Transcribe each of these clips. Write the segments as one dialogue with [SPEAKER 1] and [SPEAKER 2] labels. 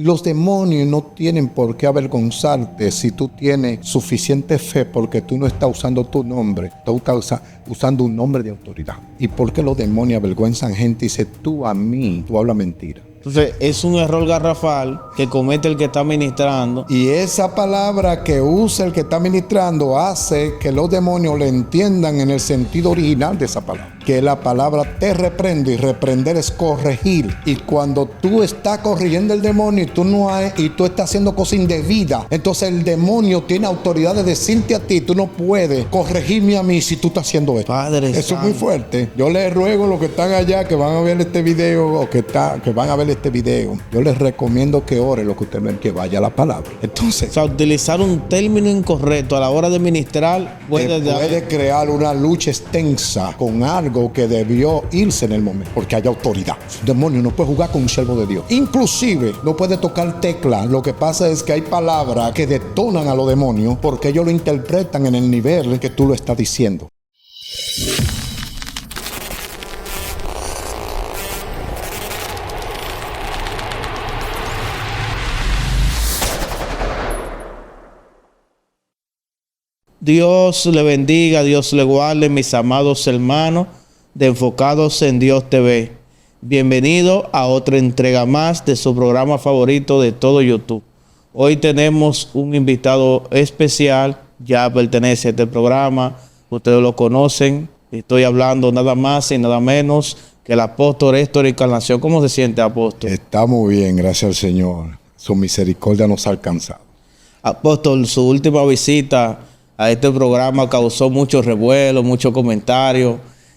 [SPEAKER 1] Los demonios no tienen por qué avergonzarte si tú tienes suficiente fe, porque tú no estás usando tu nombre, tú estás usando un nombre de autoridad. ¿Y por qué los demonios avergüenzan gente y dicen, tú a mí, tú hablas mentira?
[SPEAKER 2] Entonces, es un error garrafal que comete el que está ministrando.
[SPEAKER 1] Y esa palabra que usa el que está ministrando hace que los demonios le entiendan en el sentido original de esa palabra. Que la palabra te reprende, y reprender es corregir. Y cuando tú estás corrigiendo el demonio y tú estás haciendo cosas indebidas, entonces el demonio tiene autoridad de decirte a ti, tú no puedes corregirme a mí si tú estás haciendo esto.
[SPEAKER 2] Padre
[SPEAKER 1] Eso
[SPEAKER 2] Santo.
[SPEAKER 1] es muy fuerte. Yo les ruego a los que están allá, que van a ver este video o que van a ver este video, yo les recomiendo que ore lo que usted ven, que vaya a la palabra. Entonces,
[SPEAKER 2] O sea, utilizar un término incorrecto a la hora de ministrar
[SPEAKER 1] puede crear una lucha extensa con algo que debió irse en el momento, porque hay autoridad. Un demonio no puede jugar con un siervo de Dios. Inclusive, no puede tocar tecla. Lo que pasa es que hay palabras que detonan a los demonios porque ellos lo interpretan en el nivel que tú lo estás diciendo.
[SPEAKER 2] Dios le bendiga, Dios le guarde, mis amados hermanos de Enfocados en Dios TV. Bienvenido a otra entrega más de su programa favorito de todo YouTube. Hoy tenemos un invitado especial, ya pertenece a este programa, ustedes lo conocen. Estoy hablando nada más y nada menos que el apóstol Héctor Encarnación. ¿Cómo se siente, apóstol?
[SPEAKER 1] Está muy bien, gracias al Señor. Su misericordia nos ha alcanzado.
[SPEAKER 2] Apóstol, su última visita a este programa causó mucho revuelo, muchos comentarios.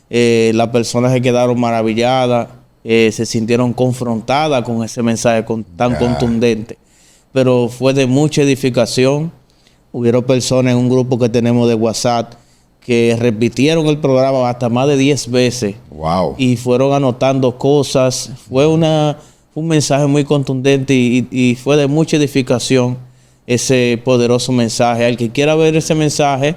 [SPEAKER 2] Las personas se quedaron maravilladas, se sintieron confrontadas con ese mensaje tan contundente. Pero fue de mucha edificación. Hubieron personas en un grupo que tenemos de WhatsApp que repitieron el programa hasta más de 10 veces.
[SPEAKER 1] Wow.
[SPEAKER 2] Y fueron anotando cosas. Fue un mensaje muy contundente y fue de mucha edificación ese poderoso mensaje. Al que quiera ver ese mensaje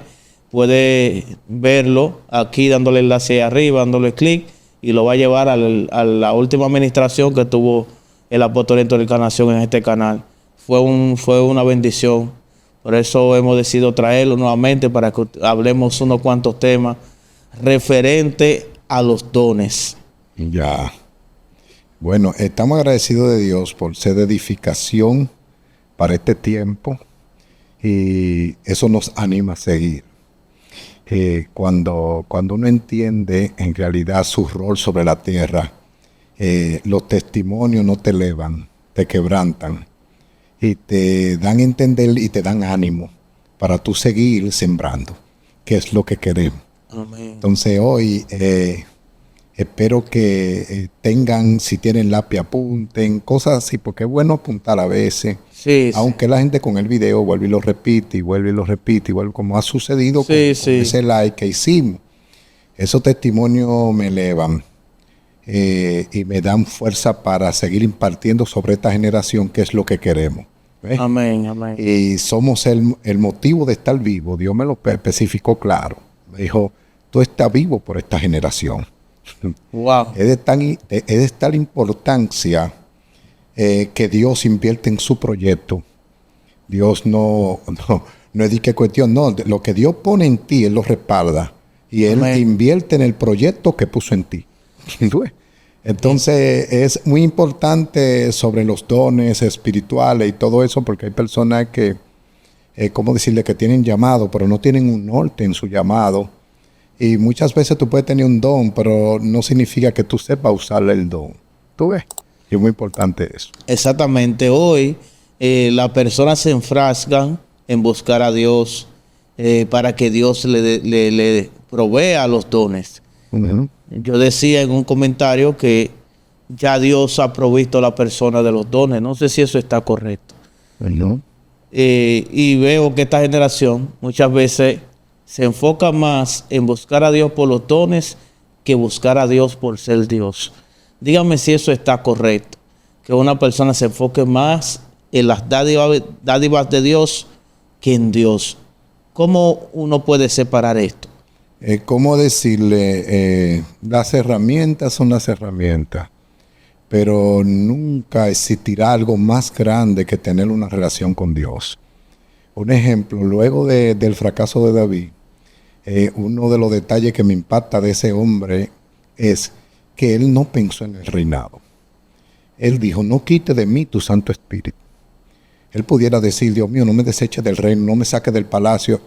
[SPEAKER 2] puede verlo aquí dándole enlace arriba, dándole clic, y lo va a llevar a la última administración que tuvo el apóstol Héctor Encarnación en este canal. Fue una bendición. Por eso hemos decidido traerlo nuevamente para que hablemos unos cuantos temas referentes a los dones.
[SPEAKER 1] Ya. Bueno, estamos agradecidos de Dios por ser de edificación para este tiempo, y eso nos anima a seguir. Cuando uno entiende en realidad su rol sobre la tierra, los testimonios no te elevan, te quebrantan y te dan a entender y te dan ánimo para tú seguir sembrando, que es lo que queremos.
[SPEAKER 2] Amén.
[SPEAKER 1] Entonces hoy espero que tengan, si tienen lápiz, apunten, cosas así, porque es bueno apuntar a veces.
[SPEAKER 2] Sí,
[SPEAKER 1] Aunque la gente con el video vuelve y lo repite, y vuelve y lo repite, igual como ha sucedido con ese like que hicimos. Esos testimonios me elevan y me dan fuerza para seguir impartiendo sobre esta generación, que es lo que queremos. ¿Ves?
[SPEAKER 2] Amén, amén.
[SPEAKER 1] Y somos el motivo de estar vivo. Dios me lo especificó claro. Me dijo, tú estás vivo por esta generación.
[SPEAKER 2] Wow.
[SPEAKER 1] Es de tal importancia que Dios invierte en su proyecto. Dios no es de qué cuestión, no. Lo que Dios pone en ti, Él lo respalda. Y Él invierte en el proyecto que puso en ti. Entonces es muy importante sobre los dones espirituales y todo eso, porque hay personas que, ¿cómo decirle? Que tienen llamado, pero no tienen un norte en su llamado. Y muchas veces tú puedes tener un don, pero no significa que tú sepas usar el don. ¿Tú ves? Y es muy importante eso.
[SPEAKER 2] Exactamente. Hoy las personas se enfrascan en buscar a Dios para que Dios le provea los dones.
[SPEAKER 1] Uh-huh.
[SPEAKER 2] Yo decía en un comentario que ya Dios ha provisto a la persona de los dones. No sé si eso está correcto.
[SPEAKER 1] Uh-huh.
[SPEAKER 2] Y veo que esta generación muchas veces se enfoca más en buscar a Dios por los dones que buscar a Dios por ser Dios. Dígame si eso está correcto. Que una persona se enfoque más en las dádivas de Dios que en Dios. ¿Cómo uno puede separar esto?
[SPEAKER 1] ¿Cómo decirle? Las herramientas son las herramientas. pero nunca existirá algo más grande que tener una relación con Dios. Un ejemplo, luego del fracaso de David, uno de los detalles que me impacta de ese hombre es que él no pensó en el reinado. Él dijo, no quite de mí tu Santo Espíritu. Él pudiera decir, Dios mío, no me deseches del reino, no me saques del palacio.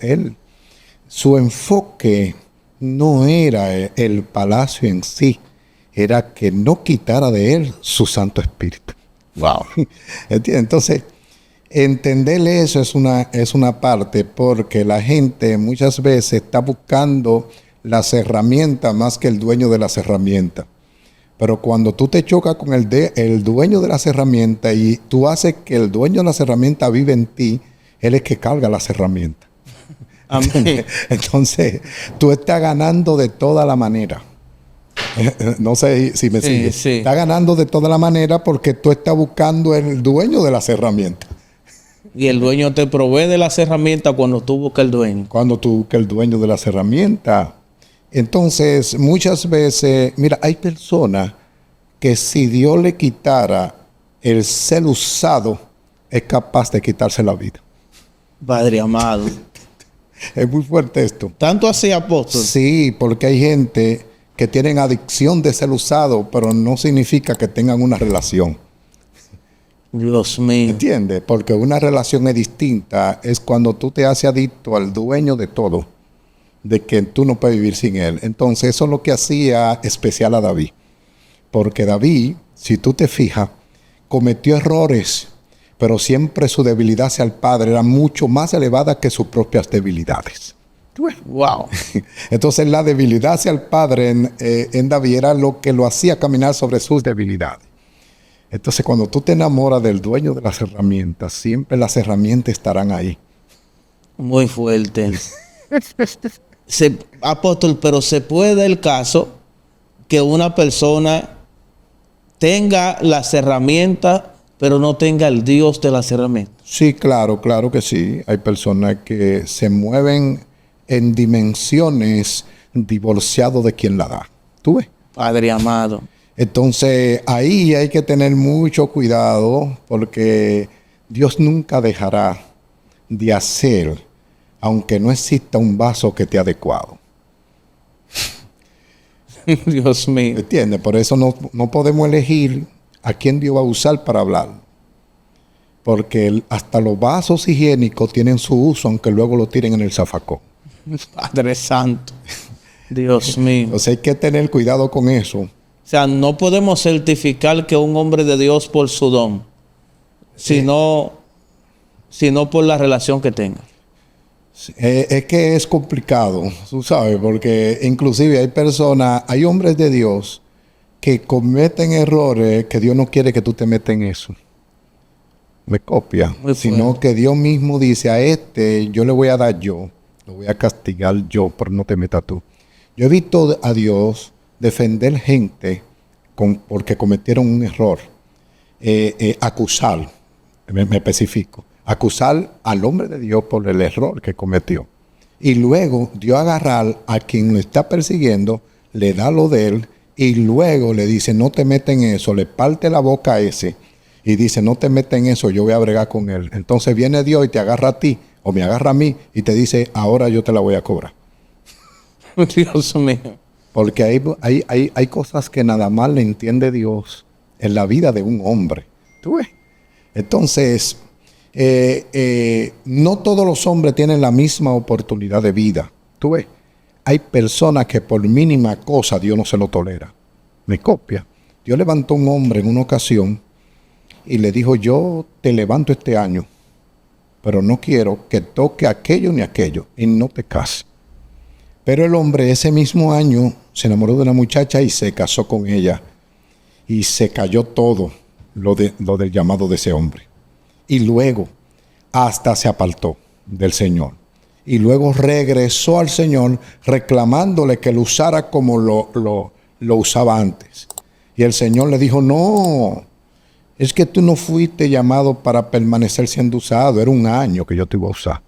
[SPEAKER 1] Su enfoque no era el palacio en sí, era que no quitara de él su Santo Espíritu.
[SPEAKER 2] Wow.
[SPEAKER 1] ¿Entiendes? Entonces, entender eso es una parte, porque la gente muchas veces está buscando las herramientas más que el dueño de las herramientas. Pero cuando tú te chocas con el dueño de las herramientas y tú haces que el dueño de las herramientas vive en ti, él es que carga las herramientas.
[SPEAKER 2] Amén.
[SPEAKER 1] Entonces, tú estás ganando de toda la manera. No sé si me sigues.
[SPEAKER 2] Sí.
[SPEAKER 1] Estás ganando de toda la manera porque tú estás buscando el dueño de las herramientas.
[SPEAKER 2] Y el dueño te provee de las herramientas cuando tú buscas el dueño.
[SPEAKER 1] Cuando tú buscas el dueño de las herramientas. Entonces, muchas veces, mira, hay personas que si Dios le quitara el ser usado, es capaz de quitarse la vida.
[SPEAKER 2] Padre amado.
[SPEAKER 1] Es muy fuerte esto.
[SPEAKER 2] Tanto así, apóstol.
[SPEAKER 1] Sí, porque hay gente que tienen adicción de ser usado, pero no significa que tengan una relación.
[SPEAKER 2] Dios mío.
[SPEAKER 1] ¿Entiendes? Porque una relación es distinta. Es cuando tú te haces adicto al dueño de todo, de que tú no puedes vivir sin él. Entonces eso es lo que hacía especial a David. Porque David, si tú te fijas, cometió errores, pero siempre su debilidad hacia el Padre era mucho más elevada que sus propias debilidades.
[SPEAKER 2] Wow.
[SPEAKER 1] Entonces la debilidad hacia el Padre en David era lo que lo hacía caminar sobre sus debilidades. Entonces cuando tú te enamoras del dueño de las herramientas, siempre las herramientas estarán ahí.
[SPEAKER 2] Muy fuerte. Apóstol, pero se puede dar el caso que una persona tenga las herramientas, pero no tenga el Dios de las herramientas.
[SPEAKER 1] Sí, claro que sí. Hay personas que se mueven en dimensiones divorciadas de quien la da. ¿Tú ves?
[SPEAKER 2] Padre amado.
[SPEAKER 1] Entonces, ahí hay que tener mucho cuidado porque Dios nunca dejará de hacer, aunque no exista un vaso que esté adecuado.
[SPEAKER 2] Dios mío.
[SPEAKER 1] ¿Entiendes? Por eso no podemos elegir a quién Dios va a usar para hablar. Porque hasta los vasos higiénicos tienen su uso, aunque luego lo tiren en el zafacón.
[SPEAKER 2] Padre Santo. Dios mío.
[SPEAKER 1] Entonces hay que tener cuidado con eso.
[SPEAKER 2] O sea, no podemos certificar que un hombre de Dios por su don, sino por la relación que tenga.
[SPEAKER 1] Es que es complicado, tú sabes, porque inclusive hay hombres de Dios que cometen errores que Dios no quiere que tú te metas en eso. Me copia. Sino que Dios mismo dice, a yo le voy a dar yo, lo voy a castigar yo, pero no te metas tú. Yo he visto a Dios defender gente porque cometieron un error. Acusar, me especifico. Acusar al hombre de Dios por el error que cometió. Y luego Dios agarrar a quien lo está persiguiendo, le da lo de él y luego le dice, no te metas en eso, le parte la boca a ese y dice, no te metas en eso, yo voy a bregar con él. Entonces viene Dios y te agarra a ti o me agarra a mí y te dice, ahora yo te la voy a cobrar.
[SPEAKER 2] Dios mío.
[SPEAKER 1] Porque hay cosas que nada más le entiende Dios en la vida de un hombre. ¿Tú ves? Entonces, no todos los hombres tienen la misma oportunidad de vida. ¿Tú ves? Hay personas que por mínima cosa Dios no se lo tolera. Me copia. Dios levantó a un hombre en una ocasión y le dijo, yo te levanto este año, pero no quiero que toque aquello ni aquello y no te cases. Pero el hombre ese mismo año se enamoró de una muchacha y se casó con ella. Y se cayó todo lo del llamado de ese hombre. Y luego hasta se apartó del Señor. Y luego regresó al Señor reclamándole que lo usara como lo usaba antes. Y el Señor le dijo, no, es que tú no fuiste llamado para permanecer siendo usado. Era un año que yo te iba a usar.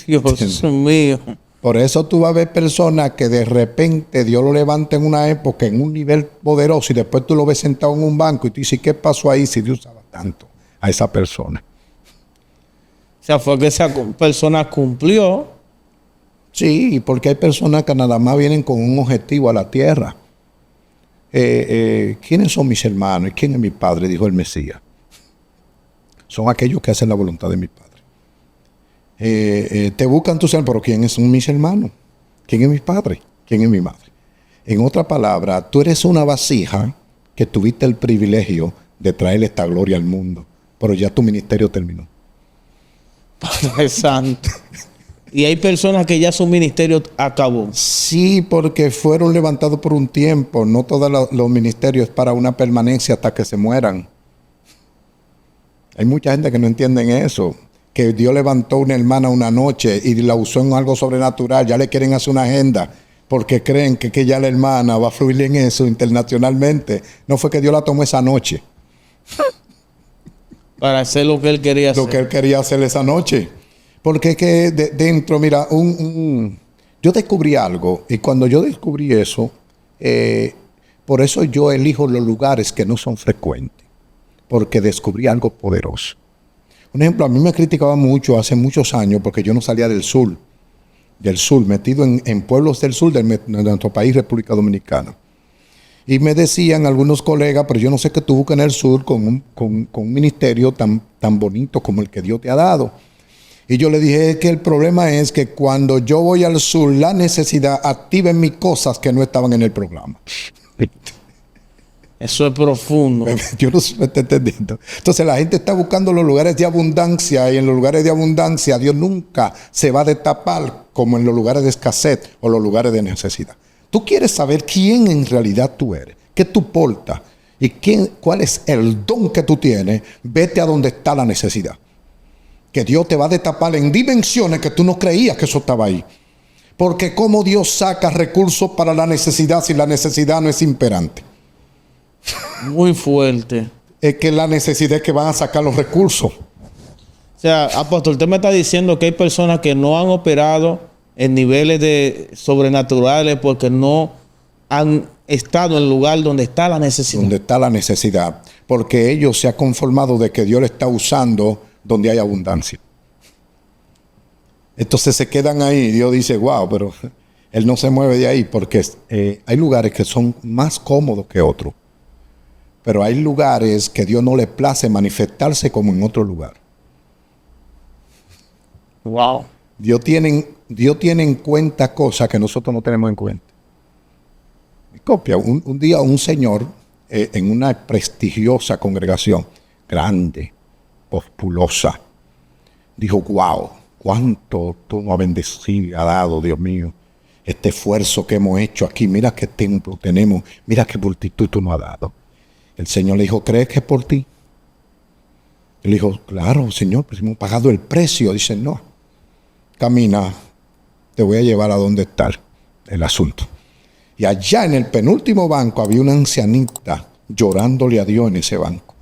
[SPEAKER 2] Dios mío.
[SPEAKER 1] Por eso tú vas a ver personas que de repente Dios lo levanta en una época, en un nivel poderoso, y después tú lo ves sentado en un banco y tú dices, ¿qué pasó ahí si Dios usaba tanto a esa persona?
[SPEAKER 2] O sea, fue que esa persona cumplió.
[SPEAKER 1] Sí, porque hay personas que nada más vienen con un objetivo a la tierra. ¿Quiénes son mis hermanos y quién es mi padre? Dijo el Mesías. Son aquellos que hacen la voluntad de mi padre. Te buscan tus hermanos, pero ¿quiénes son mis hermanos? ¿Quién es mi padre? ¿Quién es mi madre? En otra palabra, tú eres una vasija que tuviste el privilegio de traerle esta gloria al mundo, pero ya tu ministerio terminó.
[SPEAKER 2] Padre Santo. Y hay personas que ya su ministerio acabó.
[SPEAKER 1] Sí, porque fueron levantados por un tiempo. No todos los ministerios es para una permanencia hasta que se mueran. Hay mucha gente que no entiende eso. Que Dios levantó una hermana una noche y la usó en algo sobrenatural. Ya le quieren hacer una agenda porque creen que ya la hermana va a fluir en eso internacionalmente. No fue que Dios la tomó esa noche.
[SPEAKER 2] Para hacer lo que él quería hacer.
[SPEAKER 1] Lo que él quería hacer esa noche. Porque es que dentro, mira, yo descubrí algo. Y cuando yo descubrí eso, por eso yo elijo los lugares que no son frecuentes. Porque descubrí algo poderoso. Un ejemplo, a mí me criticaba mucho hace muchos años porque yo no salía del sur, metido en pueblos del sur de nuestro país, República Dominicana. Y me decían algunos colegas, pero yo no sé qué tú buscas en el sur con un ministerio tan bonito como el que Dios te ha dado. Y yo le dije que el problema es que cuando yo voy al sur, la necesidad activa en mí cosas que no estaban en el programa.
[SPEAKER 2] Eso es profundo.
[SPEAKER 1] Yo no estoy entendiendo. Entonces la gente está buscando los lugares de abundancia y en los lugares de abundancia Dios nunca se va a destapar como en los lugares de escasez o los lugares de necesidad. Tú quieres saber quién en realidad tú eres, qué tú portas y cuál es el don que tú tienes. Vete a donde está la necesidad. Que Dios te va a destapar en dimensiones que tú no creías que eso estaba ahí. Porque cómo Dios saca recursos para la necesidad si la necesidad no es imperante.
[SPEAKER 2] Muy fuerte.
[SPEAKER 1] Es que la necesidad es que van a sacar los recursos.
[SPEAKER 2] O sea, apóstol, usted me está diciendo que hay personas que no han operado en niveles de sobrenaturales porque no han estado en el lugar donde está la necesidad.
[SPEAKER 1] Donde está la necesidad. Porque ellos se han conformado de que Dios le está usando donde hay abundancia. Entonces se quedan ahí. Dios dice, wow, pero Él no se mueve de ahí porque hay lugares que son más cómodos que otros. Pero hay lugares que Dios no le place manifestarse como en otro lugar.
[SPEAKER 2] Wow.
[SPEAKER 1] Dios tiene en cuenta cosas que nosotros no tenemos en cuenta. Copia, un día un señor en una prestigiosa congregación, grande, populosa, dijo, wow, cuánto tú nos has bendecido y has dado, Dios mío, este esfuerzo que hemos hecho aquí, mira qué templo tenemos, mira qué multitud tú nos has dado. El Señor le dijo, ¿crees que es por ti? Él dijo, claro, Señor, pues hemos pagado el precio. Dice, no, camina, te voy a llevar a donde está el asunto. Y allá en el penúltimo banco había una ancianita llorándole a Dios en ese banco.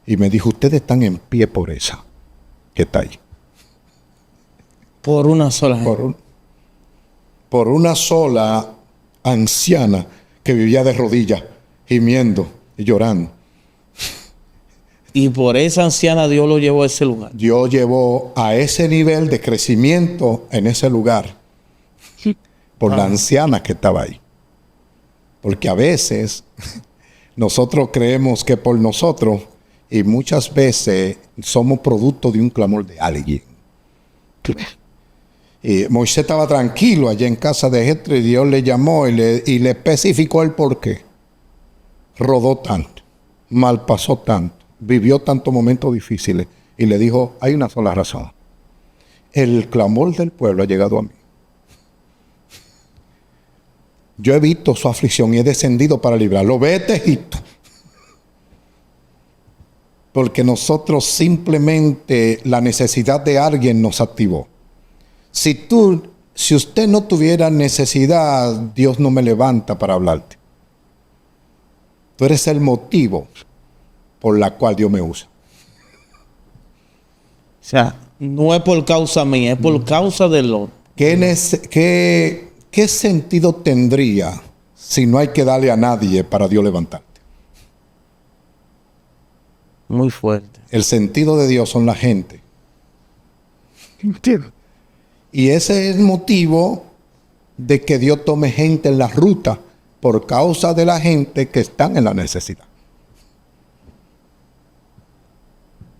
[SPEAKER 1] Y me dijo, ustedes están en pie por esa que está ahí.
[SPEAKER 2] Por una sola gente.
[SPEAKER 1] Por una sola anciana que vivía de rodillas, gimiendo y llorando.
[SPEAKER 2] Y por esa anciana Dios lo llevó a ese lugar.
[SPEAKER 1] Dios llevó a ese nivel de crecimiento en ese lugar. Por la anciana que estaba ahí. Porque a veces nosotros creemos que por nosotros y muchas veces somos producto de un clamor de alguien. Y Moisés estaba tranquilo allá en casa de Jetro y Dios le llamó y le especificó el porqué. Rodó tanto, malpasó tanto, vivió tantos momentos difíciles y le dijo, hay una sola razón. El clamor del pueblo ha llegado a mí. Yo he visto su aflicción y he descendido para librarlo. Vete, Egipto. Porque nosotros simplemente la necesidad de alguien nos activó. Si usted no tuviera necesidad, Dios no me levanta para hablarte. Tú eres el motivo por la cual Dios me usa.
[SPEAKER 2] O sea, no es por causa mía, es por causa del otro.
[SPEAKER 1] ¿Qué sentido tendría si no hay que darle a nadie para Dios levantarte?
[SPEAKER 2] Muy fuerte.
[SPEAKER 1] El sentido de Dios son la gente.
[SPEAKER 3] Entiendo.
[SPEAKER 1] Y ese es el motivo de que Dios tome gente en la ruta por causa de la gente que están en la necesidad.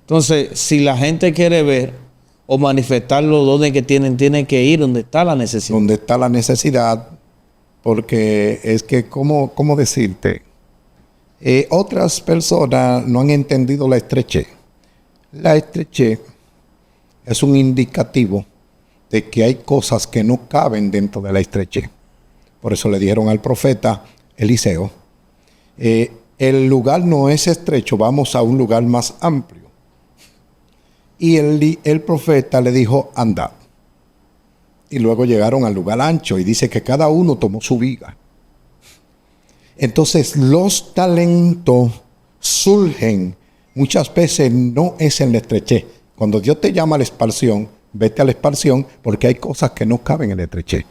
[SPEAKER 2] Entonces, si la gente quiere ver o manifestar los dones que tienen, tienen que ir donde está la necesidad.
[SPEAKER 1] Donde está la necesidad, porque es que, ¿cómo decirte? Otras personas no han entendido la estrechez. La estrechez es un indicativo de que hay cosas que no caben dentro de la estrechez. Por eso le dijeron al profeta Eliseo, el lugar no es estrecho, vamos a un lugar más amplio. Y el profeta le dijo, andad. Y luego llegaron al lugar ancho y dice que cada uno tomó su viga. Entonces los talentos surgen muchas veces no es en la estrechez. Cuando Dios te llama a la expansión, vete a la expansión porque hay cosas que no caben en la estrechez.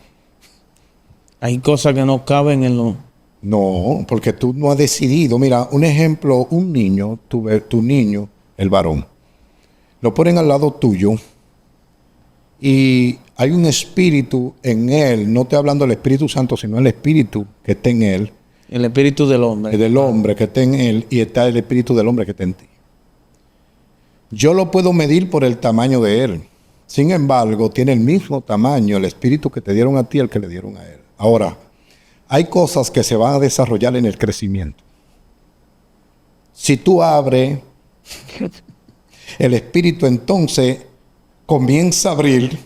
[SPEAKER 2] Hay cosas que no caben en lo...
[SPEAKER 1] No, porque tú no has decidido. Mira, un ejemplo, un niño, tu niño, el varón, lo ponen al lado tuyo y hay un espíritu en él, no estoy hablando del Espíritu Santo, sino el espíritu que está en él.
[SPEAKER 2] El espíritu del hombre.
[SPEAKER 1] Del hombre que está en él y está el espíritu del hombre que está en ti. Yo lo puedo medir por el tamaño de él. Sin embargo, tiene el mismo tamaño el espíritu que te dieron a ti, el que le dieron a él. Ahora, hay cosas que se van a desarrollar en el crecimiento. Si tú abres, el espíritu entonces comienza a abrir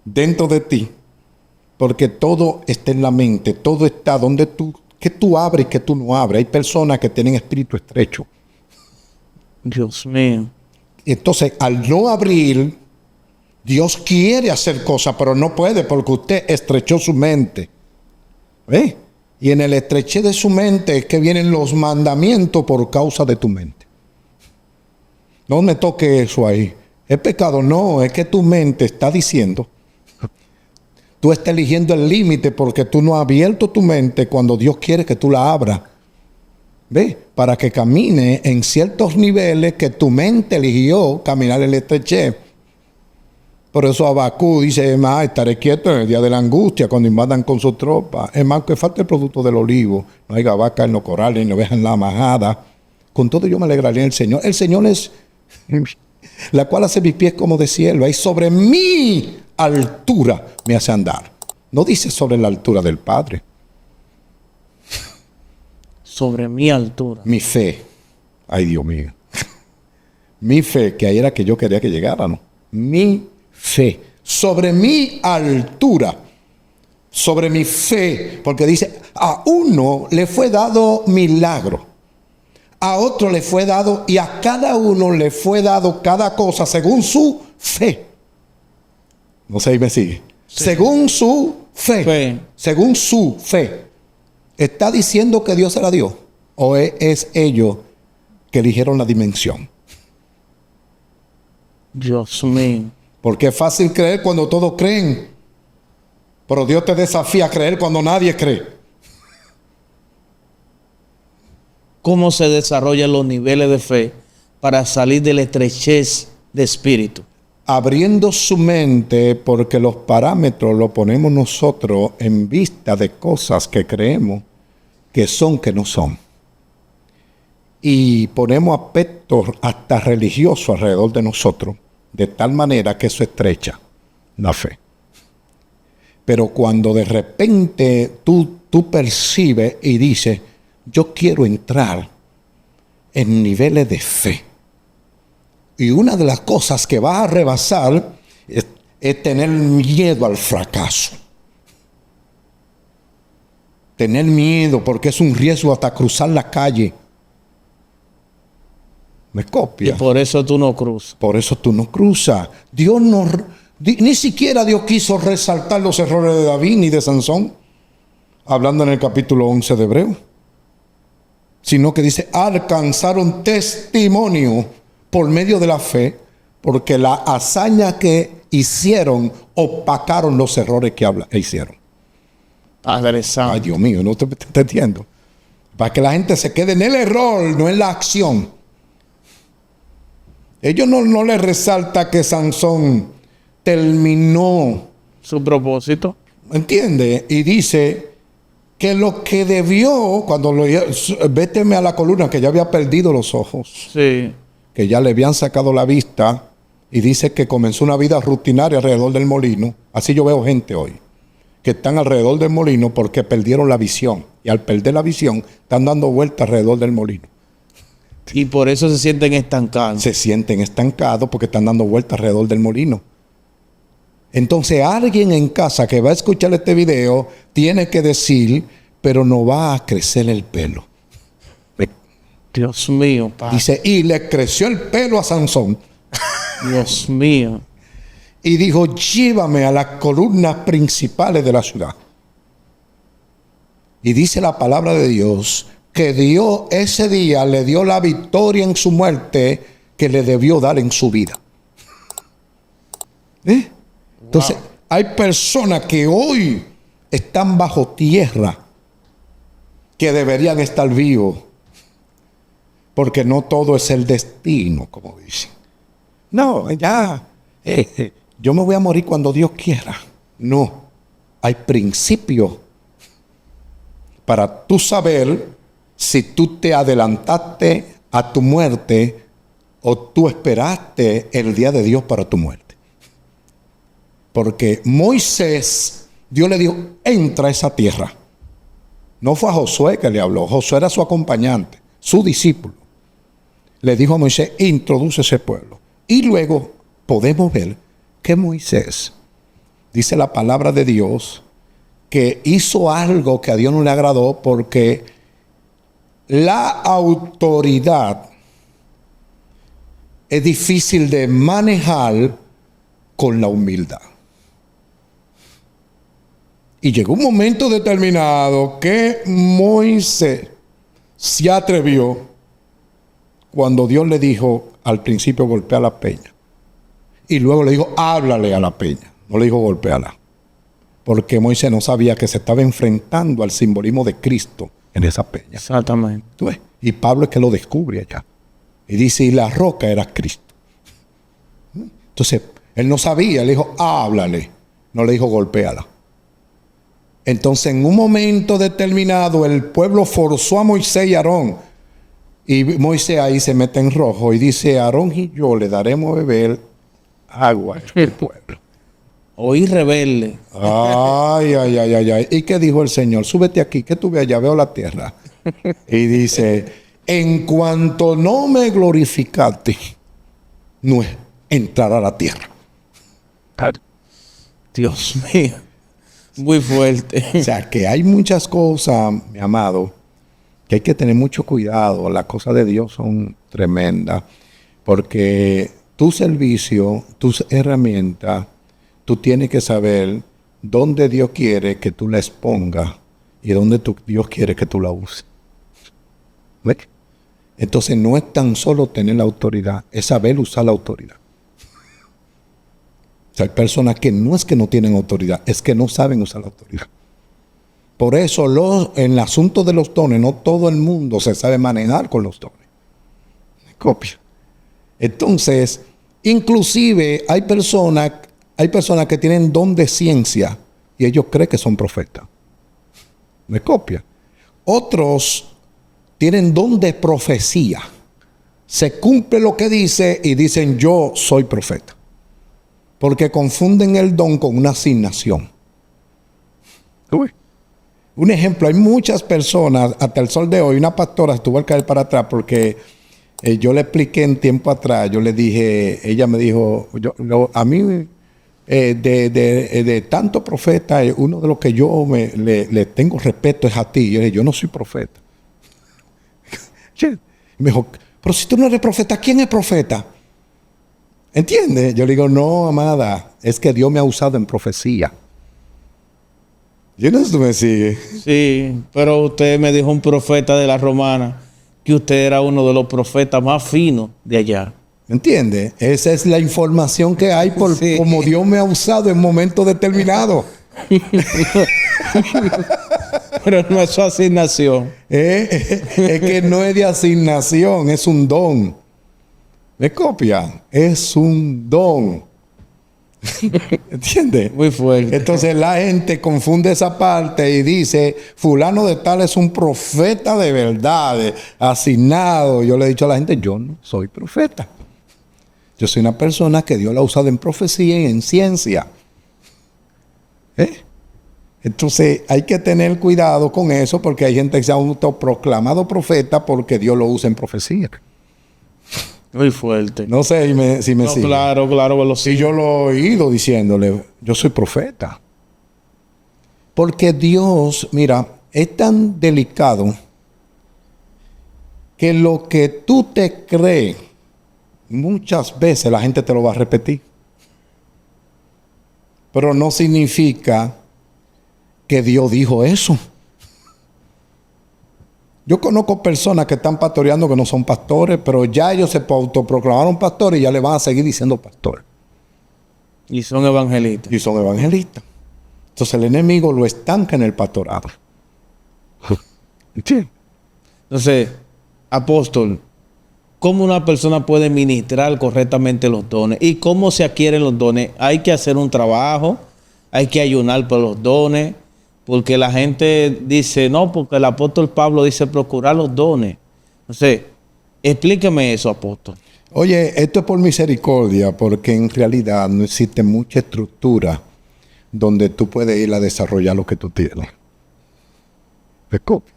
[SPEAKER 1] dentro de ti, porque todo está en la mente, todo está donde tú, que tú abres y que tú no abres. Hay personas que tienen espíritu estrecho.
[SPEAKER 2] Dios mío.
[SPEAKER 1] Entonces, al no abrir, Dios quiere hacer cosas, pero no puede porque usted estrechó su mente. ¿Ve? Y en el estrechez de su mente es que vienen los mandamientos por causa de tu mente. No me toque eso ahí. ¿Es pecado? No, es que tu mente está diciendo. Tú estás eligiendo el límite porque tú no has abierto tu mente cuando Dios quiere que tú la abras. ¿Ve? Para que camine en ciertos niveles que tu mente eligió caminar en el estrechez. Por eso Abacú dice, más estaré quieto en el día de la angustia, cuando invadan con su tropa. Es más, que falta el producto del olivo. No hay vaca en los corrales, ni ovejas en la majada. Con todo yo me alegraré en el Señor. El Señor es la cual hace mis pies como de cielo. Y sobre mi altura me hace andar. No dice sobre la altura del Padre.
[SPEAKER 2] Sobre mi altura.
[SPEAKER 1] Mi fe. Ay, Dios mío. Mi fe, que ahí era que yo quería que llegara, ¿no? Mi fe. Sobre mi altura. Sobre mi fe. Porque dice, a uno le fue dado milagro. A otro le fue dado, y a cada uno le fue dado cada cosa según su fe. No sé si me sigue. Sí. Según su fe. Según su fe. ¿Está diciendo que Dios se la dio? ¿O es ellos que eligieron la dimensión?
[SPEAKER 2] Dios mío.
[SPEAKER 1] Porque es fácil creer cuando todos creen. Pero Dios te desafía a creer cuando nadie cree.
[SPEAKER 2] ¿Cómo se desarrollan los niveles de fe para salir de la estrechez de espíritu?
[SPEAKER 1] Abriendo su mente, porque los parámetros los ponemos nosotros en vista de cosas que creemos que son que no son. Y ponemos aspectos hasta religiosos alrededor de nosotros, de tal manera que eso estrecha la fe. Pero cuando de repente tú percibes y dices, yo quiero entrar en niveles de fe. Y una de las cosas que vas a rebasar es tener miedo al fracaso. Tener miedo porque es un riesgo hasta cruzar la calle. ¿Me copia?
[SPEAKER 2] Y por eso tú no cruzas.
[SPEAKER 1] Por eso tú no cruzas. Dios no... Ni siquiera Dios quiso resaltar los errores de David ni de Sansón. Hablando en el capítulo 11 de Hebreos. Sino que dice, alcanzaron testimonio por medio de la fe, porque la hazaña que hicieron, opacaron los errores que hicieron.
[SPEAKER 2] Padre Santo.
[SPEAKER 1] Ay, Dios mío, no te entiendo. Para que la gente se quede en el error, no en la acción. Ellos no les resalta que Sansón terminó
[SPEAKER 2] Su propósito.
[SPEAKER 1] ¿entiende? Y dice que lo que debió, cuando véteme a la columna, que ya había perdido los ojos,
[SPEAKER 2] Sí.
[SPEAKER 1] que ya le habían sacado la vista, y dice que comenzó una vida rutinaria alrededor del molino. Así yo veo gente hoy, que están alrededor del molino porque perdieron la visión. Y al perder la visión, están dando vueltas alrededor del molino.
[SPEAKER 2] Y por eso se sienten estancados.
[SPEAKER 1] Se sienten estancados porque están dando vueltas alrededor del molino. Entonces alguien en casa que va a escuchar este video tiene que decir, pero no va a crecer el pelo.
[SPEAKER 2] Dios mío, Padre.
[SPEAKER 1] Dice, y le creció el pelo a Sansón.
[SPEAKER 2] Dios mío.
[SPEAKER 1] Y dijo, llévame a las columnas principales de la ciudad. Y dice la palabra de Dios que Dios ese día le dio la victoria en su muerte que le debió dar en su vida. Entonces, hay personas que hoy están bajo tierra que deberían estar vivos. Porque no todo es el destino, como dicen. No, ya, yo me voy a morir cuando Dios quiera. No, hay principios para tú saber si tú te adelantaste a tu muerte o tú esperaste el día de Dios para tu muerte. Porque Moisés, Dios le dijo, entra a esa tierra. No fue a Josué que le habló, Josué era su acompañante, su discípulo. Le dijo a Moisés, introduce ese pueblo. Y luego podemos ver que Moisés, dice la palabra de Dios, que hizo algo que a Dios no le agradó porque la autoridad es difícil de manejar con la humildad. Y llegó un momento determinado que Moisés se atrevió cuando Dios le dijo al principio golpea la peña. Y luego le dijo háblale a la peña. No le dijo golpéala. Porque Moisés no sabía que se estaba enfrentando al simbolismo de Cristo en esa peña.
[SPEAKER 2] Exactamente.
[SPEAKER 1] ¿Tú ves? Y Pablo es que lo descubre allá. Y dice, y la roca era Cristo. Entonces, él no sabía, le dijo, háblale. No le dijo, golpéala. Entonces, en un momento determinado, el pueblo forzó a Moisés y a Aarón. Y Moisés ahí se mete en rojo y dice, Aarón y yo le daremos a beber agua al pueblo.
[SPEAKER 2] Oí rebelde.
[SPEAKER 1] Ay. ¿Y qué dijo el Señor? Súbete aquí, que tú ves allá, veo la tierra. Y dice, en cuanto no me glorificaste, no entrará a la tierra.
[SPEAKER 2] Dios mío. Muy fuerte.
[SPEAKER 1] O sea, que hay muchas cosas, mi amado, que hay que tener mucho cuidado. Las cosas de Dios son tremendas. Porque tu servicio, tus herramientas, tú tienes que saber dónde Dios quiere que tú la expongas y dónde Dios quiere que tú la uses. ¿Ves? Entonces no es tan solo tener la autoridad, es saber usar la autoridad. O sea, hay personas que no es que no tienen autoridad, es que no saben usar la autoridad. Por eso en el asunto de los dones, no todo el mundo se sabe manejar con los dones. ¿Me copia? Entonces, inclusive hay personas que tienen don de ciencia y ellos creen que son profetas. ¿Me copia? Otros tienen don de profecía. Se cumple lo que dice y dicen yo soy profeta. Porque confunden el don con una asignación. Uy. Un ejemplo, hay muchas personas, hasta el sol de hoy, una pastora estuvo al caer para atrás porque yo le expliqué en tiempo atrás, yo le dije, ella me dijo, a mí de tanto profeta, uno de los que yo le tengo respeto es a ti. Yo le dije, yo no soy profeta. Me dijo, pero si tú no eres profeta, ¿quién es profeta? ¿Entiendes? Yo le digo, no, amada, es que Dios me ha usado en profecía. Yo no sé si tú me sigues.
[SPEAKER 2] Sí, pero usted me dijo un profeta de la romana que usted era uno de los profetas más finos de allá.
[SPEAKER 1] ¿Me entiendes? Esa es la información que hay por
[SPEAKER 2] Sí.
[SPEAKER 1] como Dios me ha usado en momentos determinados.
[SPEAKER 2] Pero no es su asignación.
[SPEAKER 1] Es que no es de asignación, es un don. ¿Me copian? Es un don. ¿Entiendes?
[SPEAKER 2] Muy fuerte.
[SPEAKER 1] Entonces la gente confunde esa parte y dice, fulano de tal es un profeta de verdad, asignado. Yo le he dicho a la gente, yo no soy profeta. Yo soy una persona que Dios la ha usado en profecía y en ciencia. Entonces hay que tener cuidado con eso porque hay gente que se ha autoproclamado profeta porque Dios lo usa en profecía.
[SPEAKER 2] Muy fuerte.
[SPEAKER 1] No sé si me
[SPEAKER 2] No,
[SPEAKER 1] sigue.
[SPEAKER 2] claro, lo
[SPEAKER 1] Si yo lo he oído diciéndole, yo soy profeta. Porque Dios, mira, es tan delicado que lo que tú te crees, muchas veces la gente te lo va a repetir. Pero no significa que Dios dijo eso. Yo conozco personas que están pastoreando que no son pastores, pero ya ellos se autoproclamaron pastores y ya le van a seguir diciendo pastor.
[SPEAKER 2] Y son evangelistas.
[SPEAKER 1] Y son evangelistas. Entonces el enemigo lo estanca en el pastorado. ¿Entiendes?
[SPEAKER 2] Entonces, apóstol, ¿cómo una persona puede ministrar correctamente los dones? ¿Y cómo se adquieren los dones? Hay que hacer un trabajo, hay que ayunar por los dones, porque la gente dice, no, porque el apóstol Pablo dice procurar los dones. Entonces, explíqueme eso, apóstol.
[SPEAKER 1] Oye, esto es por misericordia, porque en realidad no existe mucha estructura donde tú puedes ir a desarrollar lo que tú tienes. ¿Me copia?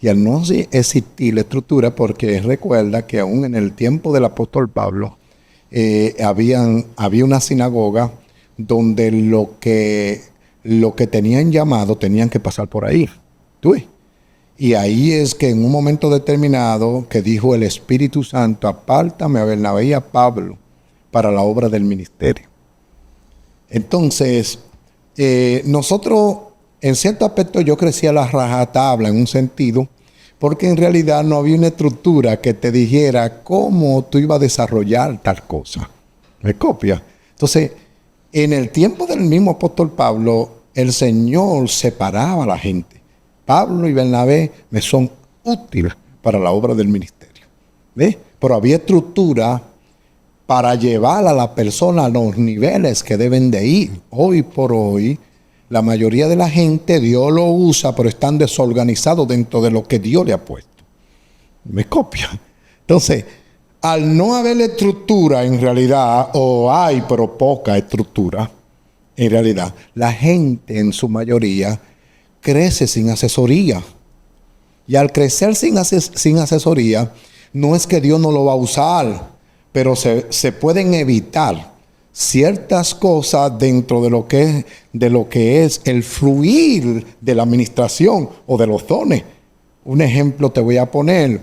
[SPEAKER 1] Y al no existir la estructura, porque recuerda que aún en el tiempo del apóstol Pablo, había una sinagoga donde lo que tenían llamado tenían que pasar por ahí. ¿Tú ves? Y ahí es que en un momento determinado que dijo el Espíritu Santo, apártame a Bernabé y a Pablo para la obra del ministerio. Entonces, nosotros, en cierto aspecto, yo crecí a la rajatabla en un sentido, porque en realidad no había una estructura que te dijera cómo tú ibas a desarrollar tal cosa. ¿Me copia? Entonces, en el tiempo del mismo apóstol Pablo, el Señor separaba a la gente. Pablo y Bernabé me son útiles para la obra del ministerio. ¿Ves? Pero había estructura para llevar a la persona a los niveles que deben de ir. Hoy por hoy, la mayoría de la gente, Dios lo usa, pero están desorganizados dentro de lo que Dios le ha puesto. ¿Me copia? Entonces, al no haber estructura en realidad, o hay pero poca estructura, en realidad, la gente en su mayoría crece sin asesoría. Y al crecer sin asesoría, no es que Dios no lo va a usar, pero se pueden evitar ciertas cosas dentro de lo que es el fluir de la administración o de los dones. Un ejemplo te voy a poner.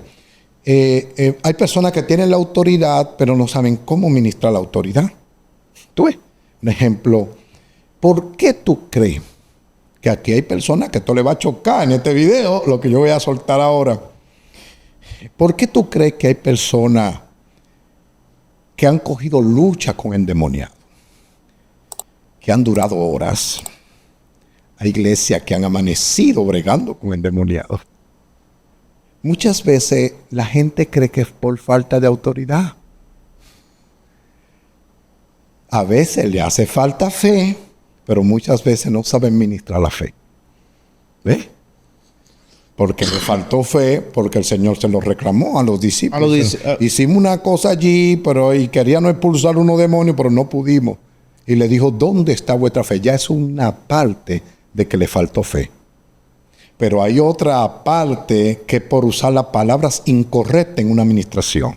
[SPEAKER 1] Hay personas que tienen la autoridad, pero no saben cómo ministrar la autoridad. ¿Tú ves? Un ejemplo. ¿Por qué tú crees que aquí hay personas que esto le va a chocar en este video, lo que yo voy a soltar ahora? ¿Por qué tú crees que hay personas que han cogido lucha con endemoniados, que han durado horas? Hay iglesias que han amanecido bregando con endemoniados. Muchas veces la gente cree que es por falta de autoridad. A veces le hace falta fe, pero muchas veces no saben ministrar la fe. ¿Ves? Porque le faltó fe, porque el Señor se lo reclamó a los discípulos. Hicimos una cosa allí, y queríamos expulsar unos demonios, pero no pudimos. Y le dijo, ¿dónde está vuestra fe? Ya es una parte de que le faltó fe. Pero hay otra parte que por usar las palabras incorrectas en una administración.